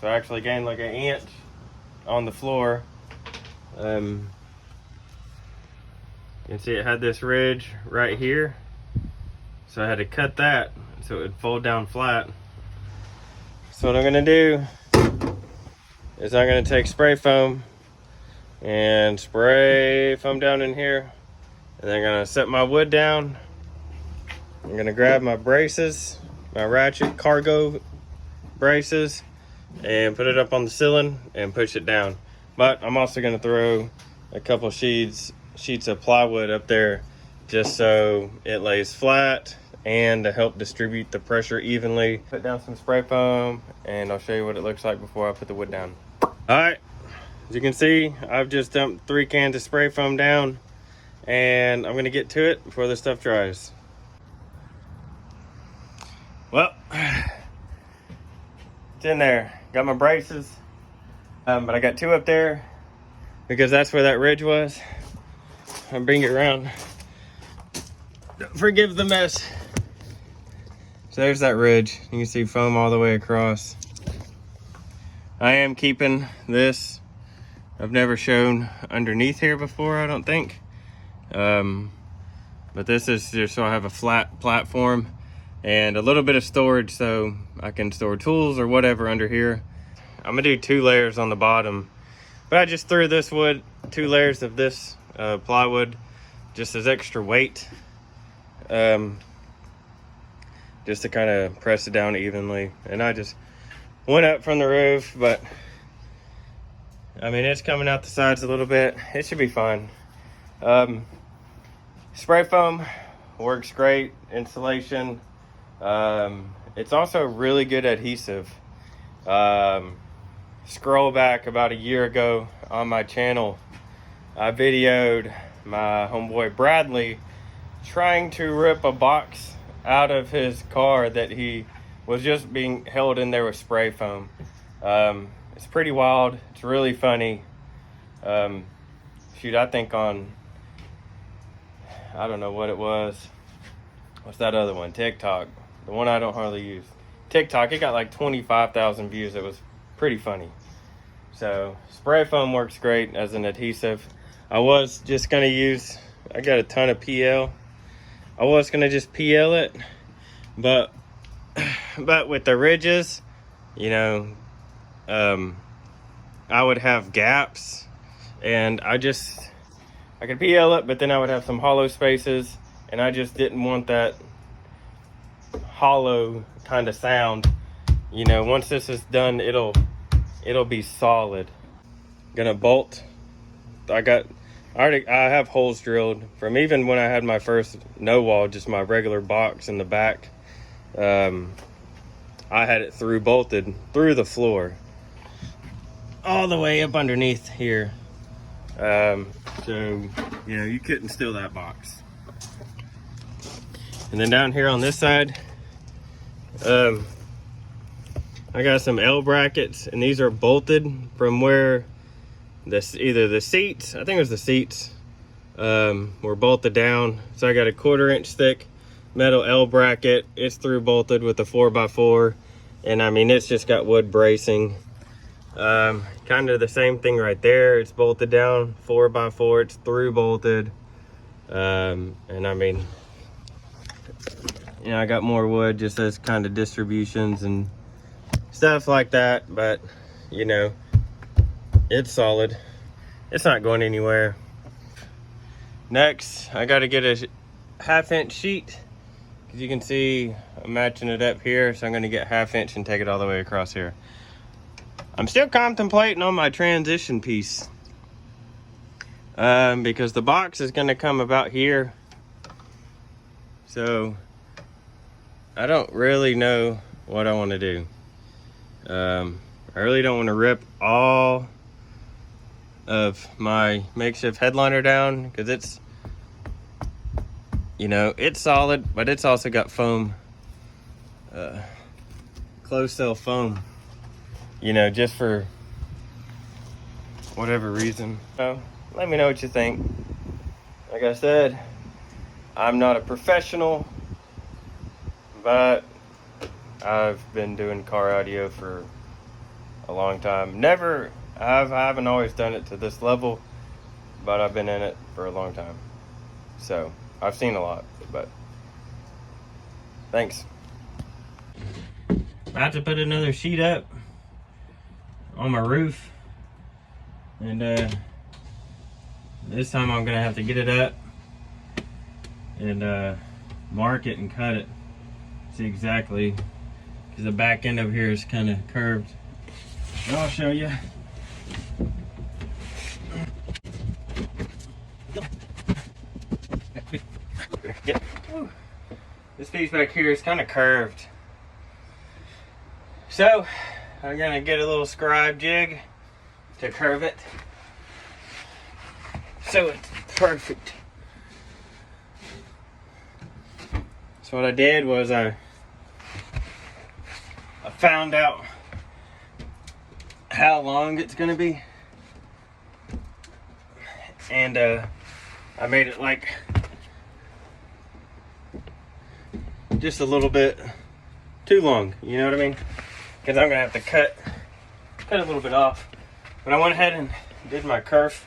So I actually gained like an inch on the floor. You can see it had this ridge right here. So I had to cut that so it would fold down flat. So what I'm gonna do is I'm gonna take spray foam and spray foam down in here. And then I'm gonna set my wood down. I'm gonna grab my braces, my ratchet cargo braces, and put it up on the ceiling and push it down. But I'm also gonna throw a couple sheets of plywood up there just so it lays flat and to help distribute the pressure evenly. Put down some spray foam and I'll show you what it looks like before I put the wood down. All right, as you can see, I've just dumped 3 cans of spray foam down and I'm gonna get to it before the stuff dries. Well, it's in there. Got my braces, but I got 2 up there because that's where that ridge was. I'll bring it around. Forgive the mess. So there's that ridge. You can see foam all the way across. I am keeping this. I've never shown underneath here before, I don't think. But this is just so I have a flat platform and a little bit of storage so I can store tools or whatever under here. I'm gonna do 2 layers on the bottom, but I just threw this wood, 2 layers of this plywood just as extra weight, just to kind of press it down evenly. And I just went up from the roof, but I mean, it's coming out the sides a little bit. It should be fine. Spray foam works great, insulation. It's also really good adhesive. Scroll back about a year ago on my channel, I videoed my homeboy Bradley trying to rip a box out of his car that he was just being held in there with spray foam. It's pretty wild. It's really funny. Shoot, I think on, I don't know what it was. What's that other one? TikTok. The one I don't hardly use. TikTok, it got like 25,000 views. It was pretty funny. So spray foam works great as an adhesive. I was just gonna use, I got a ton of PL. I was gonna just PL it, but with the ridges, you know, I would have gaps, and I could PL it, but then I would have some hollow spaces, and I just didn't want that hollow kind of sound. You know, once this is done, it'll be solid. Gonna bolt. I have holes drilled from even when I had my first no wall, just my regular box in the back. I had it bolted through the floor all the way up underneath here. So you know, you couldn't steal that box. And then down here on this side, I got some L brackets, and these are bolted from where either the seats, I think it was the seats, were bolted down. So I got a 1/4 inch thick metal L bracket. It's through bolted with a 4x4, and I mean, it's just got wood bracing. Kind of the same thing right there. It's bolted down 4x4. It's through bolted, and I mean, you know, I got more wood just as kind of distributions and stuff like that, but you know, it's solid. It's not going anywhere. Next, I got to get a 1/2 inch sheet, because you can see I'm matching it up here, so I'm going to get 1/2 inch and take it all the way across here. I'm still contemplating on my transition piece, because the box is going to come about here, so I don't really know what I want to do. I really don't want to rip all of my makeshift headliner down, because it's, you know, it's solid, but it's also got foam, closed cell foam, you know, just for whatever reason. So let me know what you think. Like I said, I'm not a professional, but I've been doing car audio for a long time. I haven't always done it to this level, but I've been in it for a long time. So I've seen a lot, but thanks. About to put another sheet up on my roof, and this time I'm gonna have to get it up and mark it and cut it. See exactly, because the back end over here is kind of curved. And I'll show you. This piece back here is kind of curved. So I'm gonna get a little scribe jig to curve it so it's perfect. So what I did was I found out how long it's gonna be, and I made it like just a little bit too long, you know what I mean? Because I'm gonna have to cut a little bit off. But I went ahead and did my kerf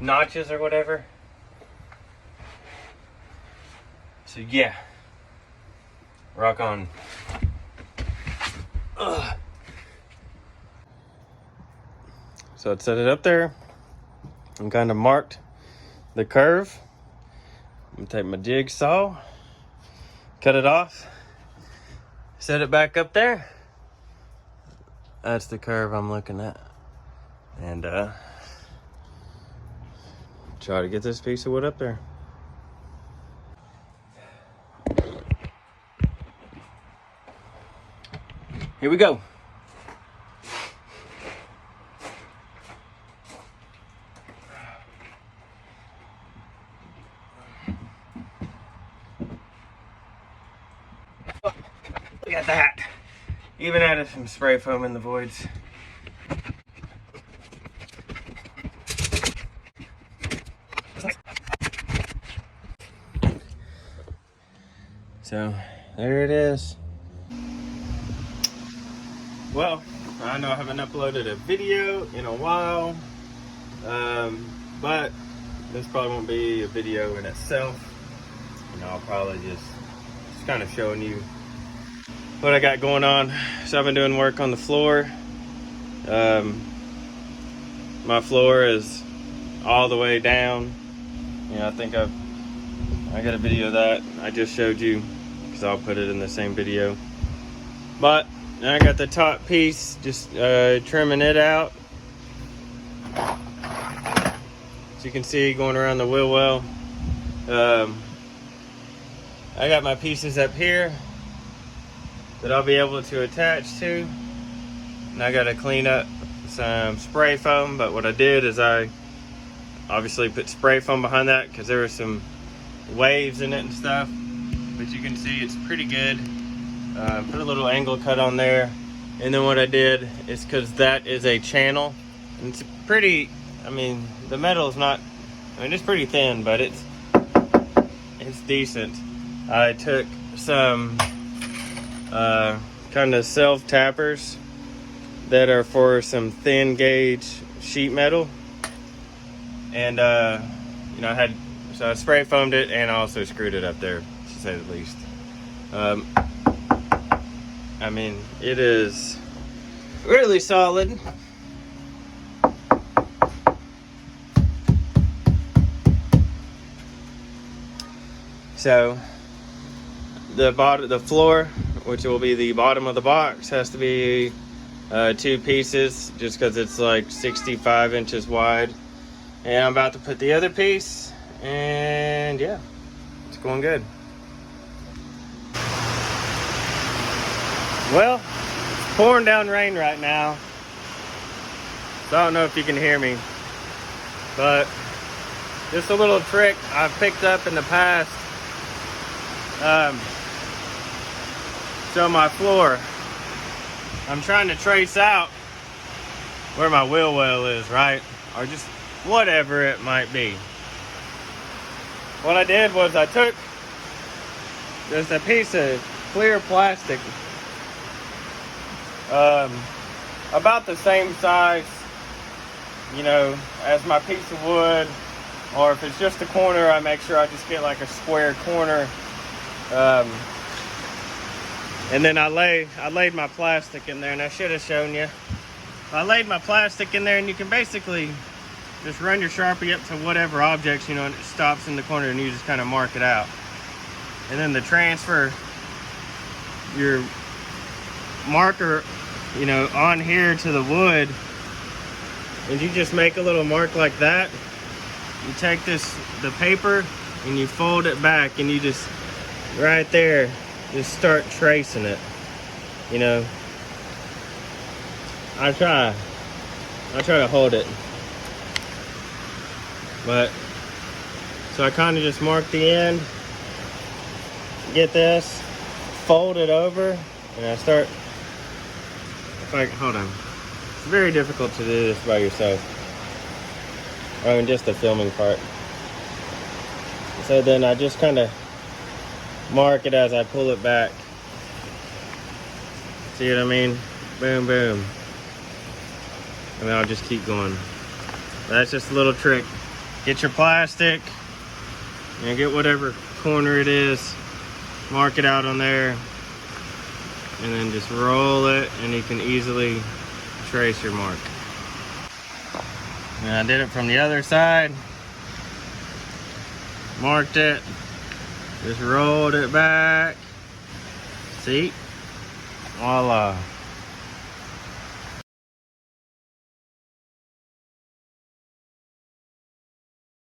notches or whatever. So yeah, rock on. Ugh. So I set it up there and kind of marked the curve. I'm gonna take my jigsaw, cut it off, set it back up there. That's the curve I'm looking at. And try to get this piece of wood up there. Here we go. Look at that. Even added some spray foam in the voids. So there it is. Well, I know I haven't uploaded a video in a while, but this probably won't be a video in itself. You know, I'll probably just kind of showing you what I got going on. So I've been doing work on the floor. My floor is all the way down. You know, I think I got a video of that I just showed you, because I'll put it in the same video. But I got the top piece, just trimming it out. As you can see, going around the wheel well. I got my pieces up here that I'll be able to attach to. And I gotta clean up some spray foam, but what I did is I obviously put spray foam behind that because there were some waves in it and stuff. But you can see it's pretty good. Put a little angle cut on there. And then what I did is, because that is a channel, and it's pretty, I mean, the metal is not, I mean, it's pretty thin, but it's decent. I took some kind of self tappers that are for some thin gauge sheet metal, and you know, so I spray foamed it and I also screwed it up there, to say the least. I mean, it is really solid. So the floor, which will be the bottom of the box, has to be 2 pieces, just because it's like 65 inches wide. And I'm about to put the other piece, and yeah, it's going good. Well, it's pouring down rain right now, so I don't know if you can hear me, but just a little trick I've picked up in the past. So my floor, I'm trying to trace out where my wheel well is, right? Or just whatever it might be. What I did was I took just a piece of clear plastic, about the same size, you know, as my piece of wood. Or if it's just a corner, I make sure I just get like a square corner. And then I laid my plastic in there, and I should have shown you. I laid my plastic in there, and you can basically just run your Sharpie up to whatever objects, you know, and it stops in the corner, and you just kind of mark it out. And then to transfer your marker, you know, on here to the wood, and you just make a little mark like that. You take the paper and you fold it back, and you just right there just start tracing it. You know, I try to hold it, but so I kind of just mark the end, get this, fold it over, and I start. Hold on, it's very difficult to do this by yourself. I mean, just the filming part. So then I just kind of mark it as I pull it back. See what I mean? Boom, boom. And then I'll just keep going. That's just a little trick. Get your plastic and get whatever corner it is. Mark it out on there. And then just roll it, and you can easily trace your mark. And I did it from the other side. Marked it. Just rolled it back. See? Voila.